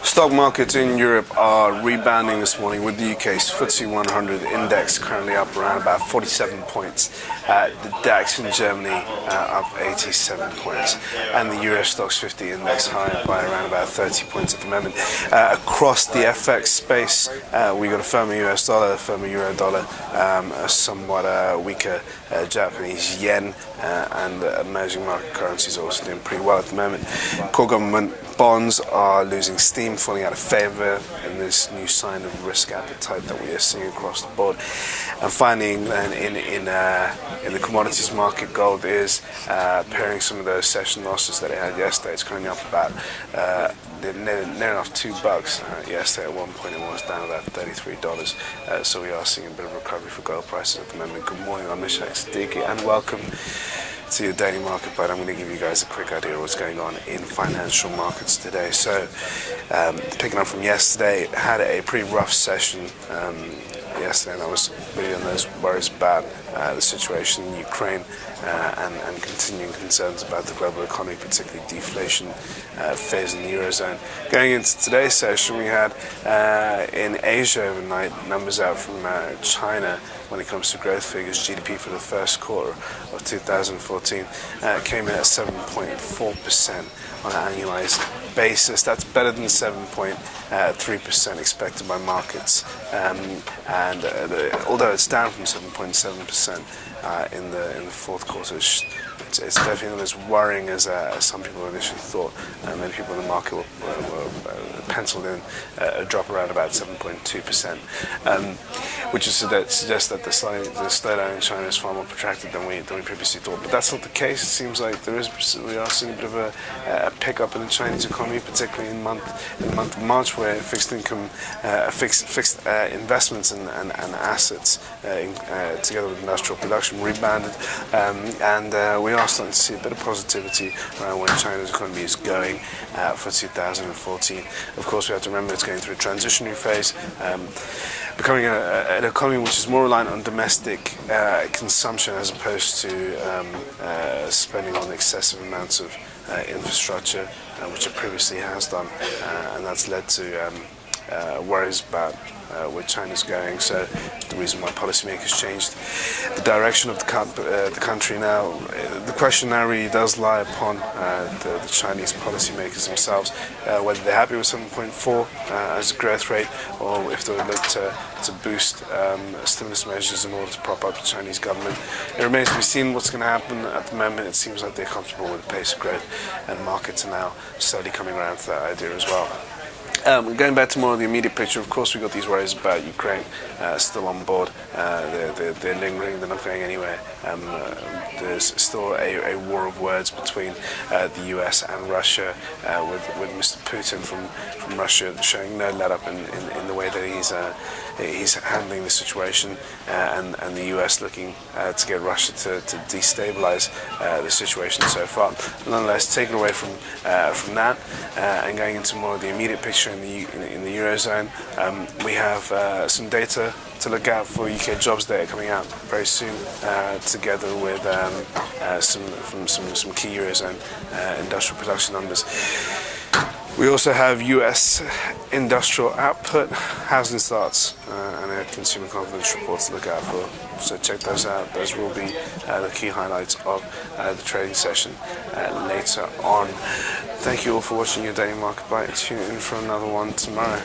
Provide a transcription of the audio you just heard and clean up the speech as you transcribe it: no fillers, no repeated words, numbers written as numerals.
Stock markets in Europe are rebounding this morning, with the UK's FTSE 100 index currently up around about 47 points. The DAX in Germany up 87 points, and the Euro Stoxx 50 index higher by around about 30 points at the moment. Across the FX space, we got a firmer US dollar, a firmer euro dollar, a somewhat weaker Japanese yen, and emerging market currencies are also doing pretty well at the moment. Core government bonds are losing steam, falling out of favour in this new sign of risk appetite that we are seeing across the board. And finally, in the commodities market, gold is pairing some of those session losses that it had yesterday. It's currently up about near enough $2. Yesterday at one point it was down about $33. So we are seeing a bit of recovery for gold prices at the moment. Good morning, I'm Mishak Siddiqui, and welcome to your daily market bite. I'm going to give you guys a quick idea of what's going on in financial markets today. So, picking up from yesterday, had a pretty rough session yesterday, and that was really on those worries about the situation in Ukraine and continuing concerns about the global economy, particularly deflation fears in the Eurozone. Going into today's session, we had in Asia overnight numbers out from China when it comes to growth figures. GDP for the first quarter of 2014 came in at 7.4% on an annualized basis. That's better than 7.3% expected by markets, although it's down from 7.7% in the fourth quarter. It's definitely not as worrying as some people initially thought. Many people in the market were penciled in a drop around about 7.2%, which is suggests that the slowdown in China is far more protracted than we previously thought. But that's not the case. It seems like we are seeing a bit of a pickup in the Chinese economy, particularly in the month of March, where fixed income, fixed investments and assets together with industrial production rebounded, and we are starting to see a bit of positivity around where China's economy is going for 2014. Of course, we have to remember it's going through a transitionary phase, becoming an economy which is more reliant on domestic consumption as opposed to spending on excessive amounts of infrastructure, which it previously has done, and that's led to worries about where China's going. So the reason why policymakers changed the direction of the country now, the question now really does lie upon the Chinese policymakers themselves, whether they're happy with 7.4 as a growth rate, or if they would look to boost stimulus measures in order to prop up the Chinese government. It remains to be seen what's going to happen. At the moment, it seems like they're comfortable with the pace of growth, and markets are now slowly coming around to that idea as well. Going back to more of the immediate picture, of course, we've got these worries about Ukraine still on board. They're lingering, they're not going anywhere. There's still a war of words between the US and Russia, with Mr. Putin from Russia showing no let-up in the way that he's handling the situation, and the US looking to get Russia to destabilize the situation so far. Nonetheless, taken away from that and going into more of the immediate picture in the Eurozone, we have some data to look out for. UK jobs data coming out very soon, together with some key Eurozone industrial production numbers. We also have US industrial output, housing starts, and a consumer confidence report to look out for. So check those out. Those will be the key highlights of the trading session later on. Thank you all for watching your daily market bite. Tune in for another one tomorrow.